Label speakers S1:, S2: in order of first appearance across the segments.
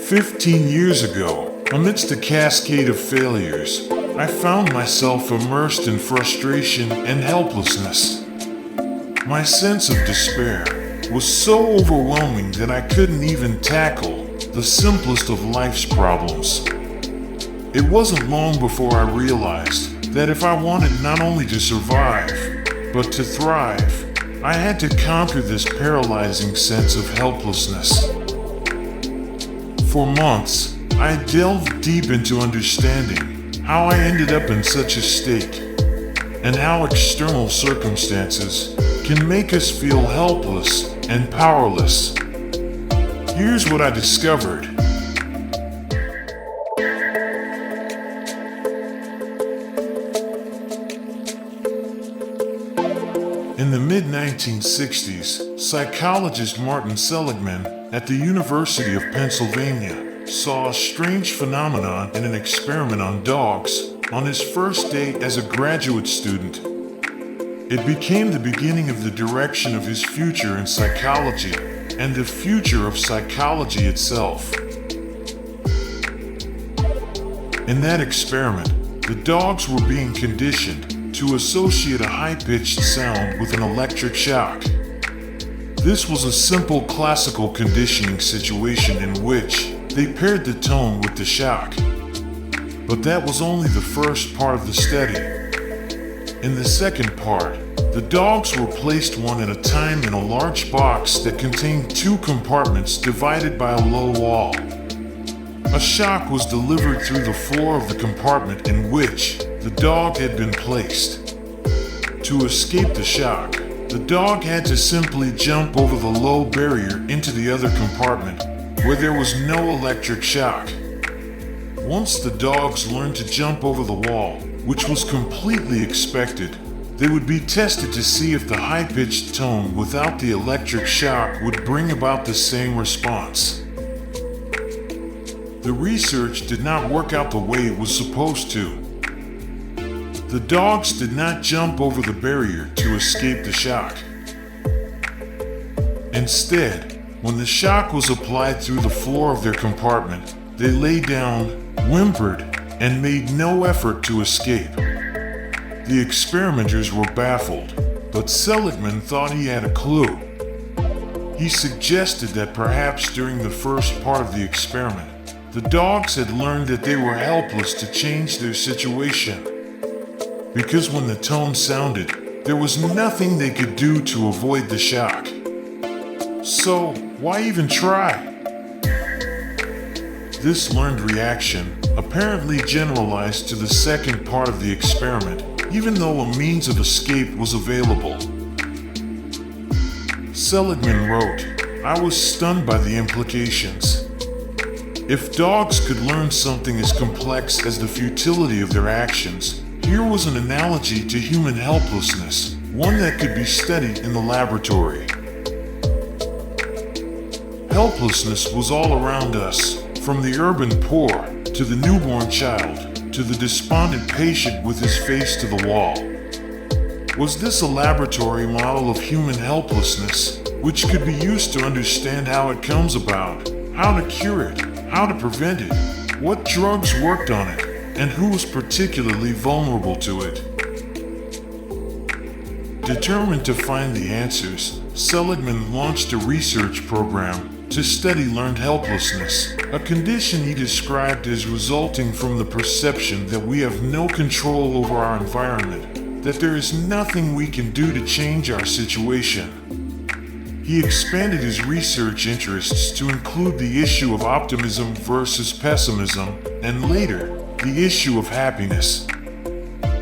S1: 15 years ago, amidst a cascade of failures, I found myself immersed in frustration and helplessness. My sense of despair was so overwhelming that I couldn't even tackle the simplest of life's problems. It wasn't long before I realized that if I wanted not only to survive, but to thrive, I had to conquer this paralyzing sense of helplessness. For months, I delved deep into understanding how I ended up in such a state, and how external circumstances can make us feel helpless and powerless. Here's what I discovered. In the mid-1960s, psychologist Martin Seligman at the University of Pennsylvania saw a strange phenomenon in an experiment on dogs on his first day as a graduate student. It became the beginning of the direction of his future in psychology and the future of psychology itself. In that experiment, the dogs were being conditioned to associate a high-pitched sound with an electric shock. This was a simple classical conditioning situation in which they paired the tone with the shock. But that was only the first part of the study. In the second part, the dogs were placed one at a time in a large box that contained two compartments divided by a low wall. A shock was delivered through the floor of the compartment in which the dog had been placed. To escape the shock, the dog had to simply jump over the low barrier into the other compartment, where there was no electric shock. Once the dogs learned to jump over the wall, which was completely expected, they would be tested to see if the high-pitched tone without the electric shock would bring about the same response. The research did not work out the way it was supposed to. The dogs did not jump over the barrier to escape the shock. Instead, when the shock was applied through the floor of their compartment, they lay down, whimpered, and made no effort to escape. The experimenters were baffled, but Seligman thought he had a clue. He suggested that perhaps during the first part of the experiment, the dogs had learned that they were helpless to change their situation. Because when the tone sounded, there was nothing they could do to avoid the shock. So, why even try? This learned reaction apparently generalized to the second part of the experiment, even though a means of escape was available. Seligman wrote, "I was stunned by the implications. If dogs could learn something as complex as the futility of their actions, here was an analogy to human helplessness, one that could be studied in the laboratory." Helplessness was all around us, from the urban poor to the newborn child to the despondent patient with his face to the wall. Was this a laboratory model of human helplessness, which could be used to understand how it comes about, how to cure it, how to prevent it, what drugs worked on it, and who was particularly vulnerable to it? Determined to find the answers, Seligman launched a research program to study learned helplessness, a condition he described as resulting from the perception that we have no control over our environment, that there is nothing we can do to change our situation. He expanded his research interests to include the issue of optimism versus pessimism, and later, the issue of happiness.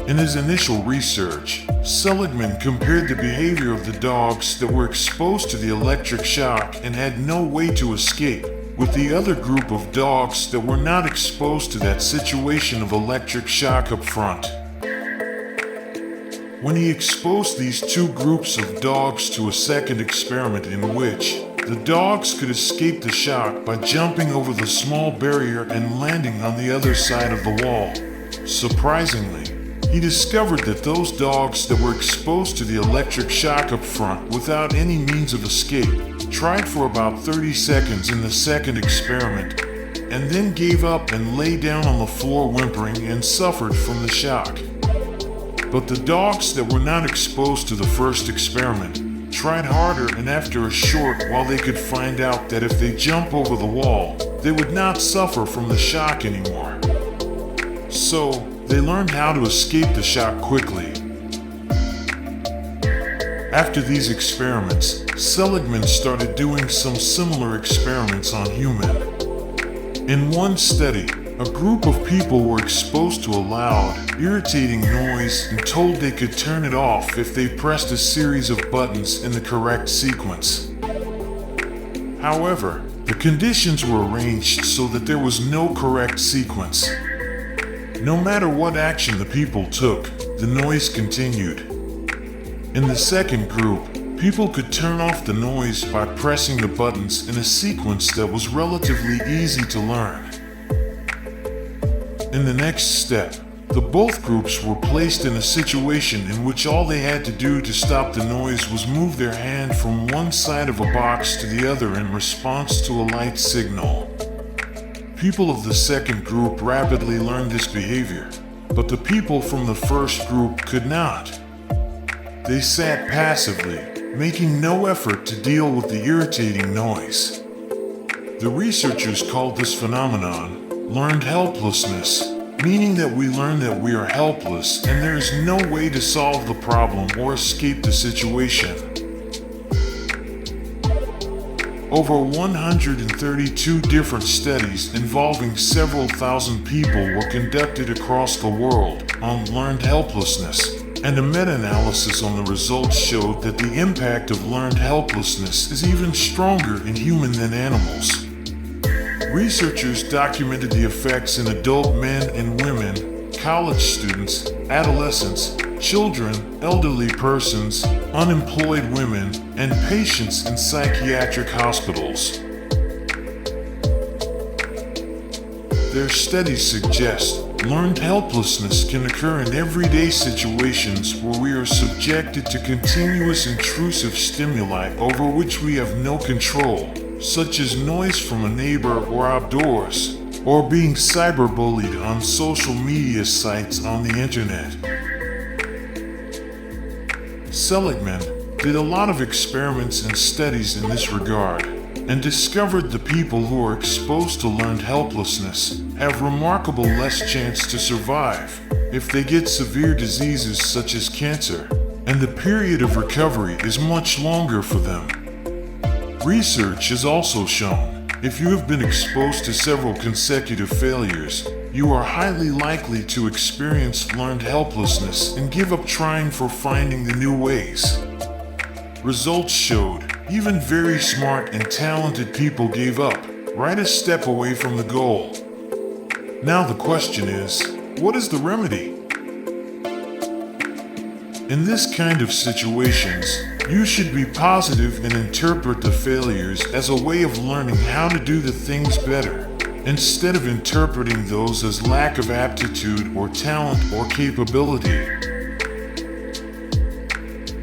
S1: In his initial research, Seligman compared the behavior of the dogs that were exposed to the electric shock and had no way to escape, with the other group of dogs that were not exposed to that situation of electric shock up front. When he exposed these two groups of dogs to a second experiment in which the dogs could escape the shock by jumping over the small barrier and landing on the other side of the wall, surprisingly, he discovered that those dogs that were exposed to the electric shock up front without any means of escape tried for about 30 seconds in the second experiment, and then gave up and lay down on the floor whimpering and suffered from the shock. But the dogs that were not exposed to the first experiment tried harder, and after a short while they could find out that if they jump over the wall, they would not suffer from the shock anymore. So, they learned how to escape the shock quickly. After these experiments, Seligman started doing some similar experiments on humans. In one study, a group of people were exposed to a loud, irritating noise and told they could turn it off if they pressed a series of buttons in the correct sequence. However, the conditions were arranged so that there was no correct sequence. No matter what action the people took, the noise continued. In the second group, people could turn off the noise by pressing the buttons in a sequence that was relatively easy to learn. In the next step, the both groups were placed in a situation in which all they had to do to stop the noise was move their hand from one side of a box to the other in response to a light signal. People of the second group rapidly learned this behavior, but the people from the first group could not. They sat passively, making no effort to deal with the irritating noise. The researchers called this phenomenon learned helplessness, meaning that we learn that we are helpless and there is no way to solve the problem or escape the situation. Over 132 different studies involving several thousand people were conducted across the world on learned helplessness, and a meta-analysis on the results showed that the impact of learned helplessness is even stronger in humans than animals. Researchers documented the effects in adult men and women, college students, adolescents, children, elderly persons, unemployed women, and patients in psychiatric hospitals. Their studies suggest learned helplessness can occur in everyday situations where we are subjected to continuous intrusive stimuli over which we have no control, such as noise from a neighbor or outdoors, or being cyberbullied on social media sites on the internet. Seligman did a lot of experiments and studies in this regard, and discovered the people who are exposed to learned helplessness have remarkable less chance to survive if they get severe diseases such as cancer, and the period of recovery is much longer for them. Research has also shown if you have been exposed to several consecutive failures, you are highly likely to experience learned helplessness and give up trying for finding the new ways. Results showed even very smart and talented people gave up, right a step away from the goal. Now the question is, what is the remedy? In this kind of situations, you should be positive and interpret the failures as a way of learning how to do the things better, instead of interpreting those as lack of aptitude or talent or capability.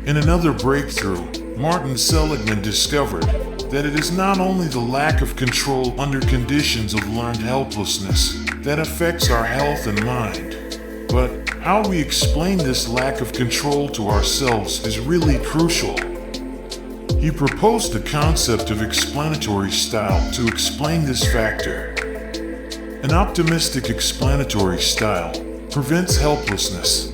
S1: In another breakthrough, Martin Seligman discovered that it is not only the lack of control under conditions of learned helplessness that affects our health and mind, but how we explain this lack of control to ourselves is really crucial. He proposed the concept of explanatory style to explain this factor. An optimistic explanatory style prevents helplessness.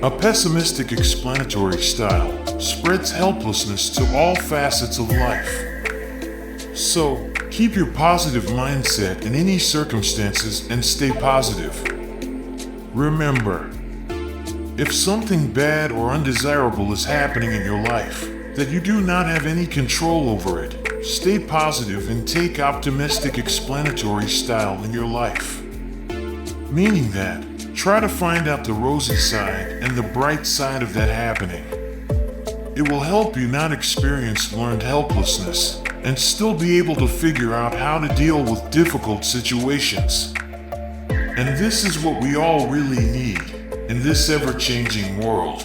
S1: A pessimistic explanatory style spreads helplessness to all facets of life. So, keep your positive mindset in any circumstances and stay positive. Remember, if something bad or undesirable is happening in your life that you do not have any control over it, stay positive and take optimistic explanatory style in your life. Meaning that, try to find out the rosy side and the bright side of that happening. It will help you not experience learned helplessness and still be able to figure out how to deal with difficult situations. And this is what we all really need in this ever-changing world.